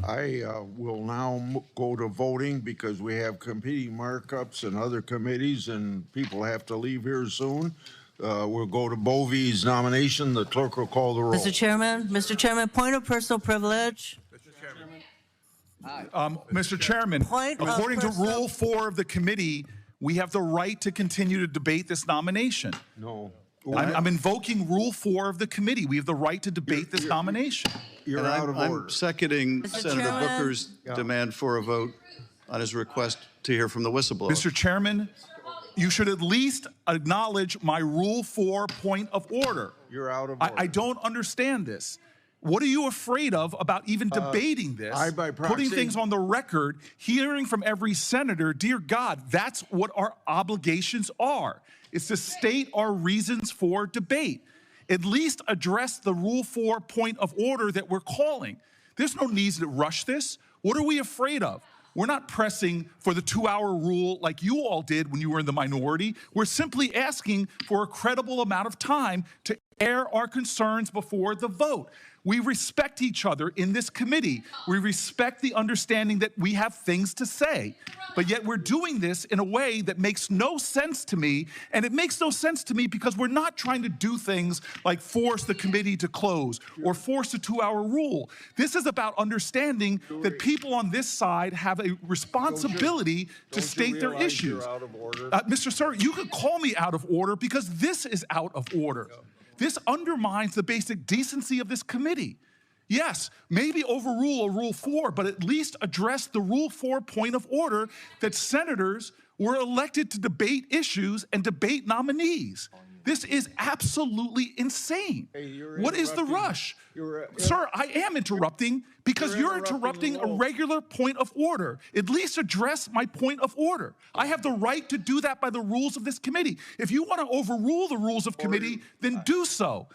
I will now go to voting because we have competing markups and other committees, and people have to leave here soon. We'll go to Bove's nomination. The clerk will call the roll. Mr. Chairman, point of personal privilege. Mr. Chairman, according to Rule 4 of the committee, we have the right to continue to debate this nomination. No. I'm invoking Rule 4 of the committee. We have the right to debate this nomination. You're out of order. I'm seconding Mr. Senator Chairman? Booker's demand for a vote on his request to hear from the whistleblower. Mr. Chairman, you should at least acknowledge my Rule 4 point of order. You're out of order. I don't understand this. What are you afraid of about even debating this? by proxy. Putting things on the record, hearing from every senator, dear God, that's what our obligations are. It's to state our reasons for debate. At least address the Rule 4 point of order that we're calling. There's no need to rush this. What are we afraid of? We're not pressing for the 2-hour rule like you all did when you were in the minority. We're simply asking for a credible amount of time to air our concerns before the vote. We respect each other in this committee. We respect the understanding that we have things to say. But yet we're doing this in a way that makes no sense to me. And it makes no sense to me because we're not trying to do things like force the committee to close or force a 2-hour rule. This is about understanding that people on this side have a responsibility to state their issues. Mr. Sir, you could call me out of order because this is out of order. This undermines the basic decency of this committee. Yes, maybe overrule a Rule 4, but at least address the Rule 4 point of order that senators were elected to debate issues and debate nominees. This is absolutely insane. What is the rush? Sir, I am interrupting because you're interrupting a regular point of order. At least address my point of order. I have the right to do that by the rules of this committee. If you want to overrule the rules of committee, then do so.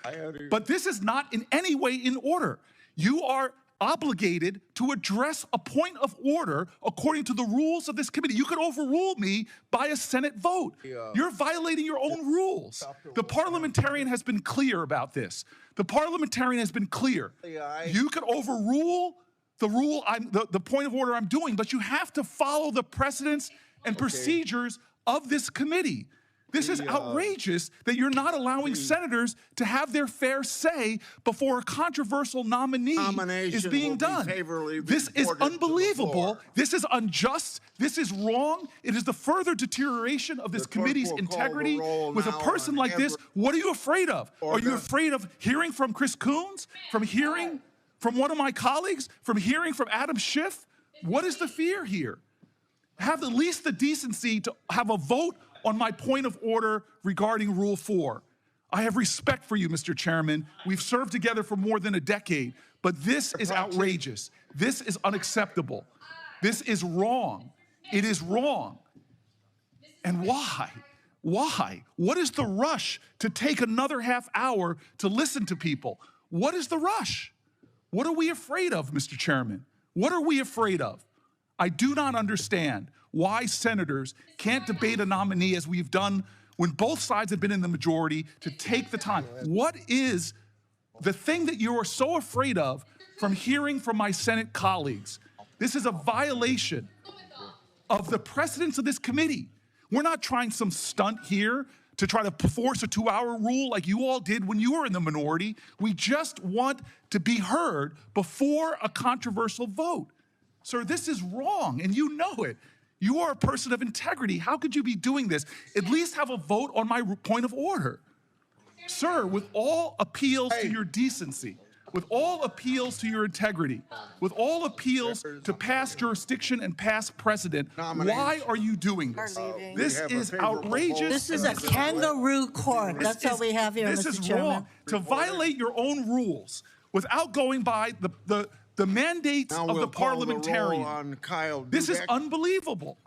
But this is not in any way in order. You are obligated to address a point of order according to the rules of this committee. You could overrule me by a Senate vote. You're violating your own rules. The parliamentarian has been clear about this. The parliamentarian has been clear. You could overrule the rule, the point of order I'm doing, but you have to follow the precedents and procedures of this committee. This is outrageous that you're not allowing senators to have their fair say before a controversial nominee is being done. This is unbelievable. This is unjust. This is wrong. It is the further deterioration of this committee's integrity. With a person like this, what are you afraid of? Are you afraid of hearing from Chris Coons? From hearing from one of my colleagues? From hearing from Adam Schiff? What is the fear here? Have at least the decency to have a vote on my point of order regarding Rule 4. I have respect for you, Mr. Chairman. We've served together for more than a decade, but this is outrageous. This is unacceptable. This is wrong. It is wrong. And why? Why? What is the rush to take another half hour to listen to people? What is the rush? What are we afraid of, Mr. Chairman? What are we afraid of? I do not understand why senators can't debate a nominee as we've done when both sides have been in the majority to take the time. What is the thing that you are so afraid of from hearing from my Senate colleagues? This is a violation of the precedents of this committee. We're not trying some stunt here to try to force a 2-hour rule like you all did when you were in the minority. We just want to be heard before a controversial vote. Sir, this is wrong, and you know it. You are a person of integrity. How could you be doing this? At least have a vote on my point of order. Sir, with all appeals to your decency, with all appeals to your integrity, with all appeals to past jurisdiction and past precedent, why are you doing this? This is outrageous. This is a kangaroo court. That's all we have here, Mr. Chairman. This is wrong. To violate your own rules without going by the mandates of the parliamentarian. This is unbelievable.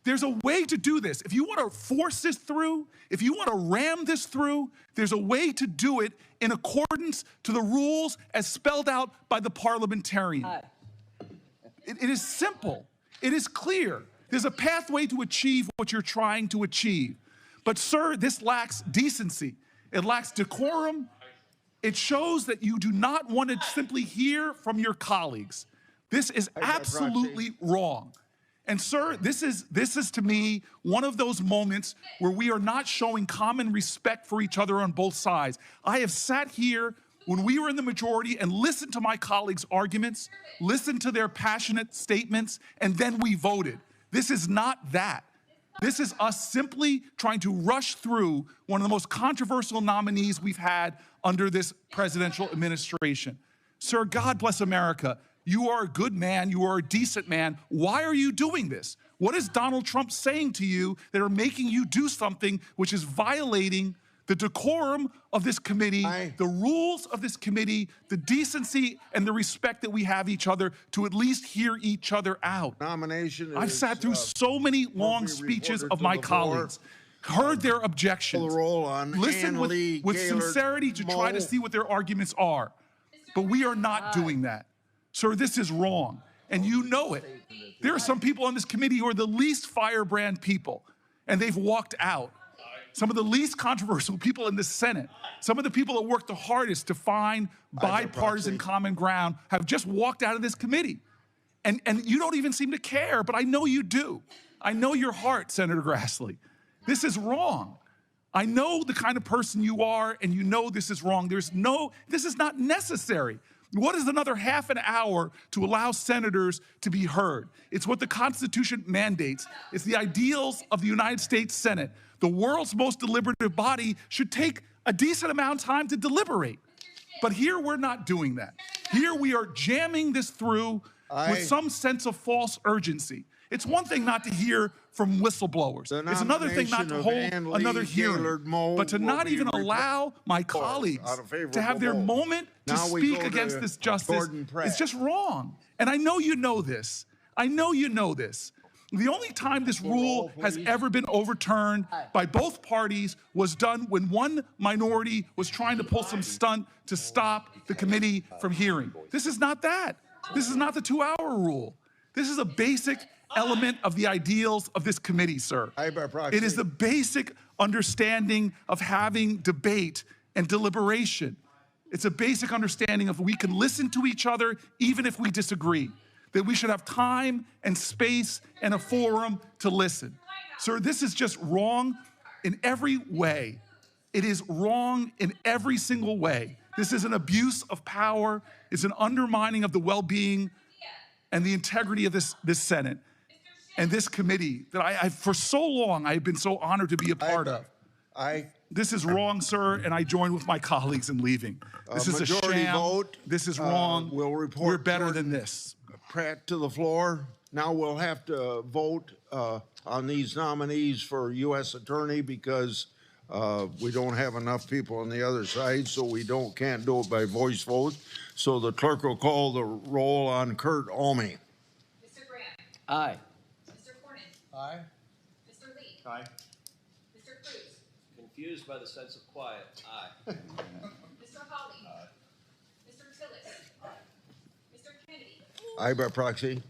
There's a way to do this. If you want to force this through, if you want to ram this through, there's a way to do it in accordance to the rules as spelled out by the parliamentarian. It is simple. It is clear. There's a pathway to achieve what you're trying to achieve. But sir, this lacks decency. It lacks decorum. It shows that you do not want to simply hear from your colleagues. This is absolutely wrong. And sir, this is to me one of those moments where we are not showing common respect for each other on both sides. I have sat here when we were in the majority and listened to my colleagues' arguments, listened to their passionate statements, and then we voted. This is not that. This is us simply trying to rush through one of the most controversial nominees we've had under this presidential administration. Sir, God bless America. You are a good man. You are a decent man. Why are you doing this? What is Donald Trump saying to you that are making you do something which is violating the decorum of this committee, the rules of this committee, the decency and the respect that we have each other to at least hear each other out? Nomination. I've sat through so many long speeches of my colleagues, heard their objections, listened with sincerity to try to see what their arguments are. But we are not doing that. Sir, this is wrong, and you know it. There are some people on this committee who are the least firebrand people, and they've walked out. Some of the least controversial people in the Senate, some of the people that work the hardest to find bipartisan common ground have just walked out of this committee. And you don't even seem to care, but I know you do. I know your heart, Senator Grassley. This is wrong. I know the kind of person you are, and you know this is wrong. This is not necessary. What is another half an hour to allow senators to be heard? It's what the Constitution mandates. It's the ideals of the United States Senate. The world's most deliberative body should take a decent amount of time to deliberate. But here we're not doing that. Here we are jamming this through with some sense of false urgency. It's one thing not to hear from whistleblowers. It's another thing not to hold another hearing, but to not even allow my colleagues to have their moment to speak against this justice is just wrong. And I know you know this. I know you know this. The only time this rule has ever been overturned by both parties was done when one minority was trying to pull some stunt to stop the committee from hearing. This is not that. This is not the 2-hour rule. This is a basic element of the ideals of this committee, sir. It is the basic understanding of having debate and deliberation. It's a basic understanding of we can listen to each other even if we disagree, that we should have time and space and a forum to listen. Sir, this is just wrong in every way. It is wrong in every single way. This is an abuse of power. It's an undermining of the well-being and the integrity of this Senate and this committee that I for so long, I've been so honored to be a part of. This is wrong, sir, and I join with my colleagues in leaving. This is a sham. Vote. This is wrong. We'll report. We're better than this. Pratt to the floor. Now we'll have to vote on these nominees for U.S. Attorney because we don't have enough people on the other side, so we can't do it by voice vote. So the clerk will call the roll on Kurt Alme. Mr. Grant. Aye. Mr. Cornyn. Aye. Mr. Lee. Aye. Mr. Cruz. Confused by the sense of quiet. Aye. Mr. Hawley. Mr. Tillis. Mr. Kennedy. Aye by proxy.